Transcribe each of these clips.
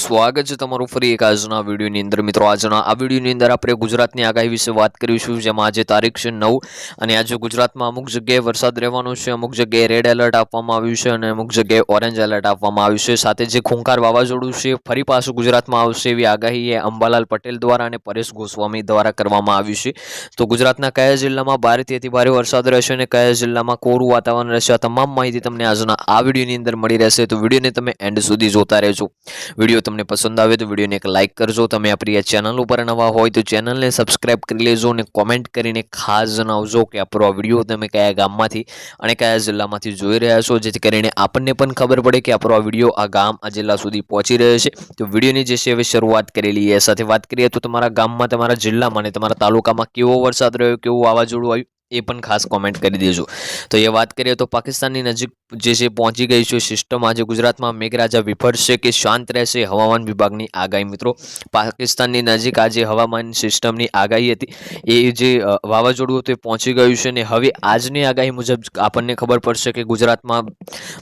સ્વાગત છે તમારું ફરી એક આજના વિડીયોની અંદર। મિત્રો આજના આ વિડીયોની અંદર આપણે ગુજરાતની આગાહી વિશે વાત કરીશું, જેમાં આજે તારીખ છે 9 અને આજે ગુજરાતમાં અમુક જગ્યાએ વરસાદ રહેવાનો છે, અમુક જગ્યાએ રેડ એલર્ટ આપવામાં આવ્યું છે અને અમુક જગ્યાએ ઓરેન્જ એલર્ટ આપવામાં આવ્યું છે। સાથે જે ખૂંખાર વાવાઝોડું છે ફરી પાછું ગુજરાતમાં આવશે એવી આગાહી એ અંબાલાલ પટેલ દ્વારા અને પરેશ ગોસ્વામી દ્વારા કરવામાં આવી છે। તો ગુજરાતના કયા જિલ્લામાં ભારેથી અતિ ભારે વરસાદ રહેશે અને કયા જિલ્લામાં કોરું વાતાવરણ રહેશે, આ તમામ માહિતી તમને આજના આ વિડીયોની અંદર મળી રહેશે। તો વિડીયોને તમે એન્ડ સુધી જોતા રહેજો। વિડીયો તમને પસંદ આવે તો વિડીયોને એક લાઇક કરજો। તમે આપણી આ ચેનલ ઉપર નવા હોય તો ચેનલને સબસ્ક્રાઇબ કરી લેજો અને કોમેન્ટ કરીને ખાસ જણાવજો કે આપણો આ વિડીયો તમે કયા ગામમાંથી અને કયા જિલ્લામાંથી જોઈ રહ્યા છો, જેથી કરીને આપણને પણ ખબર પડે કે આપણો આ વિડીયો આ ગામ આ જિલ્લા સુધી પહોંચી રહ્યો છે। તો વિડીયોની જે છે હવે શરૂઆત કરેલી એ સાથે વાત કરીએ તો તમારા ગામમાં, તમારા જિલ્લામાં અને તમારા તાલુકામાં કેવો વરસાદ રહ્યો, કેવું વાવાઝોડું આવ્યું એ પણ ખાસ કોમેન્ટ કરી દેજો। તો એ વાત કરીએ તો પાકિસ્તાનની નજીક જે છે પહોંચી ગઈ છે સિસ્ટમ। આજે ગુજરાતમાં મેઘરાજા વિફરશે કે શાંત રહેશે, હવામાન વિભાગની આગાહી। મિત્રો, પાકિસ્તાનની નજીક આજે હવામાન સિસ્ટમની આગાહી હતી, એ જે વાવાઝોડું હતું એ પહોંચી ગયું છે અને હવે આજની આગાહી મુજબ આપણને ખબર પડશે કે ગુજરાતમાં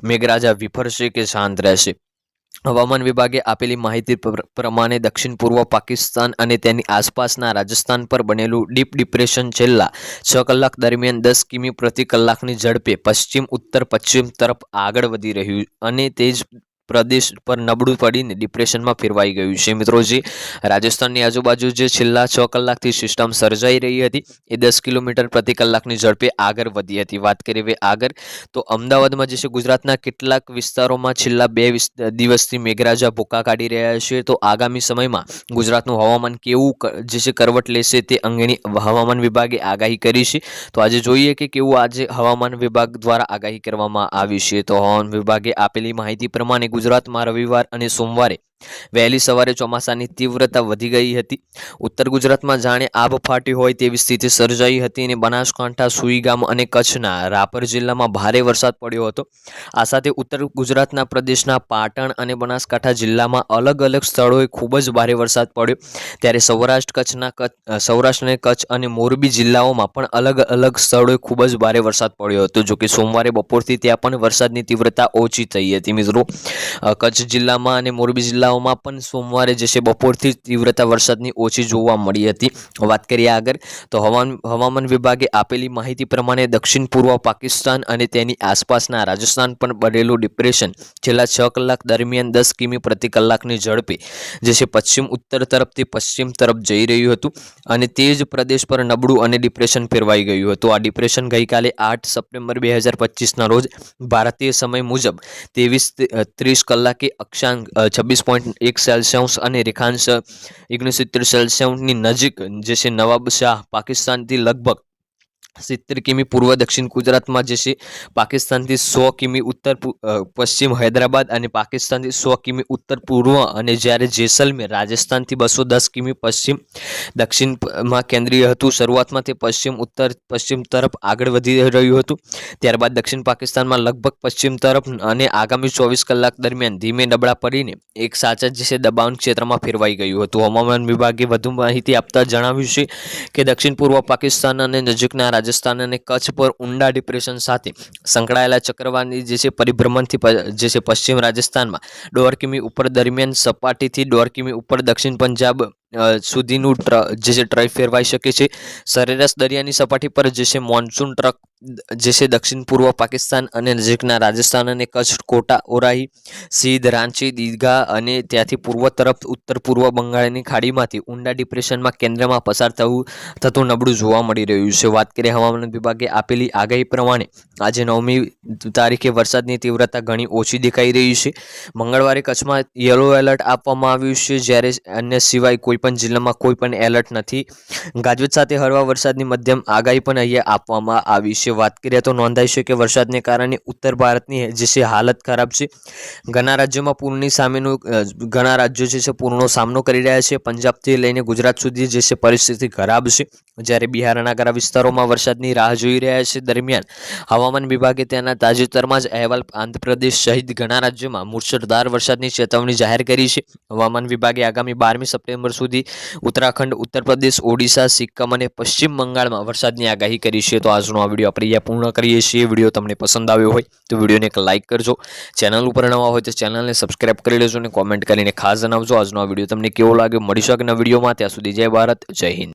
મેઘરાજા વિફરશે કે શાંત રહેશે। હવામાન વિભાગે આપેલી માહિતી પ્રમાણે દક્ષિણ પૂર્વ પાકિસ્તાન અને તેની આસપાસના રાજસ્થાન પર બનેલું ડીપ ડિપ્રેશન છેલ્લા 6 કલાક દરમિયાન 10 કિમી પ્રતિ કલાકની ઝડપે પશ્ચિમ ઉત્તર પશ્ચિમ તરફ આગળ વધી રહ્યું અને તે જ પ્રદેશ પર નબળું પડીને ડિપ્રેશનમાં ફેરવાઈ ગયું છે। મિત્રો, જે રાજસ્થાનની આજુબાજુ જે છેલ્લા 6 કલાકથી સિસ્ટમ સર્જાઈ રહી હતી એ 10 કિલોમીટર પ્રતિ કલાકની ઝડપે આગળ વધી હતી। વાત કરીએ આગળ તો અમદાવાદમાં જે છે ગુજરાતના કેટલાક વિસ્તારોમાં છેલ્લા 2 દિવસથી મેઘરાજા ભૂકા કાઢી રહ્યા છે। તો આગામી સમયમાં ગુજરાતનું હવામાન કેવું જે છે કરવટ લેશે તે અંગેની હવામાન વિભાગે આગાહી કરી છે। તો આજે જોઈએ કે કેવું આજે હવામાન વિભાગ દ્વારા આગાહી કરવામાં આવી છે। તો હવામાન વિભાગે આપેલી માહિતી પ્રમાણે ગુજરાતમાં રવિવાર અને સોમવારે વહેલી સવારે ચોમાસાની તીવ્રતા વધી ગઈ હતી। ઉત્તર ગુજરાતમાં જાણે આબ ફાટી હોય તેવી સ્થિતિ સર્જાઈ હતી અને બનાસકાંઠા, સુઈગામ અને કચ્છના રાપર જિલ્લામાં ભારે વરસાદ પડ્યો હતો। આ સાથે ઉત્તર ગુજરાતના પ્રદેશના પાટણ અને બનાસકાંઠા જિલ્લામાં અલગ અલગ સ્થળોએ ખૂબ જ ભારે વરસાદ પડ્યો, ત્યારે સૌરાષ્ટ્ર અને કચ્છ અને મોરબી જિલ્લાઓમાં પણ અલગ અલગ સ્થળોએ ખૂબ જ ભારે વરસાદ પડ્યો હતો। જોકે સોમવારે બપોરથી ત્યાં પણ વરસાદની તીવ્રતા ઓછી થઈ હતી। મિત્રો, કચ્છ જિલ્લામાં અને મોરબી જિલ્લાઓમાં પણ સોમવારે જે છે બપોરથી તીવ્રતા વરસાદની ઓછી જોવા મળી હતી। વાત કરીએ આગળ તો હવામાન વિભાગે આપેલી માહિતી પ્રમાણે દક્ષિણ પૂર્વ પાકિસ્તાન અને તેની આસપાસના રાજસ્થાન પર બનેલું ડિપ્રેશન છેલ્લા 6 કલાક દરમિયાન 10 કિમી પ્રતિ કલાકની ઝડપે જે છે પશ્ચિમ ઉત્તર તરફથી પશ્ચિમ તરફ જઈ રહ્યું હતું અને તે જ પ્રદેશ પર નબળું અને ડિપ્રેશન ફેરવાઈ ગયું હતું। આ ડિપ્રેશન ગઈકાલે 8 સપ્ટેમ્બર 2025ના રોજ ભારતીય સમય મુજબ 23:30 કલાકે અક્ષાંક 26.1 સેલ્સિયસ અને રેખાંશ 69 સેલ્સિયસની નજીક જે છે નવાબશાહ પાકિસ્તાનથી લગભગ 70 કિમી પૂર્વ દક્ષિણ ગુજરાતમાં જે છે પાકિસ્તાનથી 100 કિમી ઉત્તર પશ્ચિમ હૈદરાબાદ અને પાકિસ્તાનથી 100 કિમી ઉત્તર પૂર્વ અને જ્યારે જેસલમેર રાજસ્થાનથી 210 કિમી પશ્ચિમ દક્ષિણમાં કેન્દ્રીય હતું। શરૂઆતમાં તે પશ્ચિમ ઉત્તર પશ્ચિમ તરફ આગળ વધી રહ્યું હતું, ત્યારબાદ દક્ષિણ પાકિસ્તાનમાં લગભગ પશ્ચિમ તરફ અને આગામી 24 કલાક દરમિયાન ધીમે નબળા પડીને એક સાચા જે છે દબાણ ક્ષેત્રમાં ફેરવાઈ ગયું હતું। હવામાન વિભાગે વધુ માહિતી આપતા જણાવ્યું છે કે દક્ષિણ પૂર્વ પાકિસ્તાન અને નજીકના રાજસ્થાન અને કચ્છ પર ઊંડા ડિપ્રેશન સાથે સંકળાયેલા ચક્રવાતની જે છે પરિભ્રમણથી જે છે પશ્ચિમ રાજસ્થાનમાં 1.5 કિમી ઉપર દરમિયાન સપાટીથી 1.5 કિમી ઉપર દક્ષિણ પંજાબ સુધીનું જે છે ટ્રક ફેરવાઈ શકે છે। સરેરાશ દરિયાની સપાટી પર જે છે મોન્સૂન ટ્રક જે છે દક્ષિણ પૂર્વ પાકિસ્તાન અને નજીકના રાજસ્થાન અને કચ્છ, કોટા, ઓરાહી, સિંધ, રાંચી, દીઘા અને ત્યાંથી પૂર્વ તરફ ઉત્તર પૂર્વ બંગાળની ખાડીમાંથી ઊંડા ડિપ્રેશનમાં કેન્દ્રમાં પસાર થતું નબળું જોવા મળી રહ્યું છે। વાત કરીએ હવામાન વિભાગે આપેલી આગાહી પ્રમાણે આજે 9મી તારીખે વરસાદની તીવ્રતા ઘણી ઓછી દેખાઈ રહી છે। મંગળવારે કચ્છમાં યલો એલર્ટ આપવામાં આવ્યું છે, જ્યારે અન્ય સિવાય કોઈપણ જિલ્લામાં કોઈ પણ એલર્ટ નથી। ગાજવીજ સાથે હળવા વરસાદની મધ્યમ આગાહી પણ અહીંયા આપવામાં આવી છે। વાત કરીએ તો નોંધાય છે કે વરસાદને કારણે ઉત્તર ભારતની જે છે હાલત ખરાબ છે। ઘણા રાજ્યોમાં ઘણા રાજ્યો જે છે પૂરનો સામનો કરી રહ્યા છે। પંજાબથી લઈને ગુજરાત સુધી જે છે પરિસ્થિતિ ખરાબ છે, જ્યારે બિહારના ઘણા વિસ્તારોમાં વરસાદની રાહ જોઈ રહ્યા છે। દરમિયાન હવામાન વિભાગે તેના તાજેતરમાં જ અહેવાલ આંધ્રપ્રદેશ સહિત ઘણા રાજ્યોમાં મુશળધાર વરસાદની ચેતવણી જાહેર કરી છે। હવામાન વિભાગે આગામી 12મી સપ્ટેમ્બર સુધી સુધી ઉત્તરાખંડ, ઉત્તર પ્રદેશ, ઓડિશા, સિક્કમ અને પશ્ચિમ બંગાળમાં વરસાદની આગાહી કરી છે. તો આજનો આ વિડીયો આપણે અહીંયા પૂર્ણ કરીએ છીએ. વિડીયો તમને પસંદ આવ્યો હોય તો વિડીયોને એક લાઇક કરજો. ચેનલ ઉપર નવા હોય તો ચેનલને સબસ્ક્રાઇબ કરી લેજો અને કોમેન્ટ કરીને ખાસ જણાવજો આજનો આ વિડીયો તમને કેવો લાગ્યો. મળીશું આગળના વિડીયોમાં. ત્યાં સુધી જય ભારત, જય હિન્દ.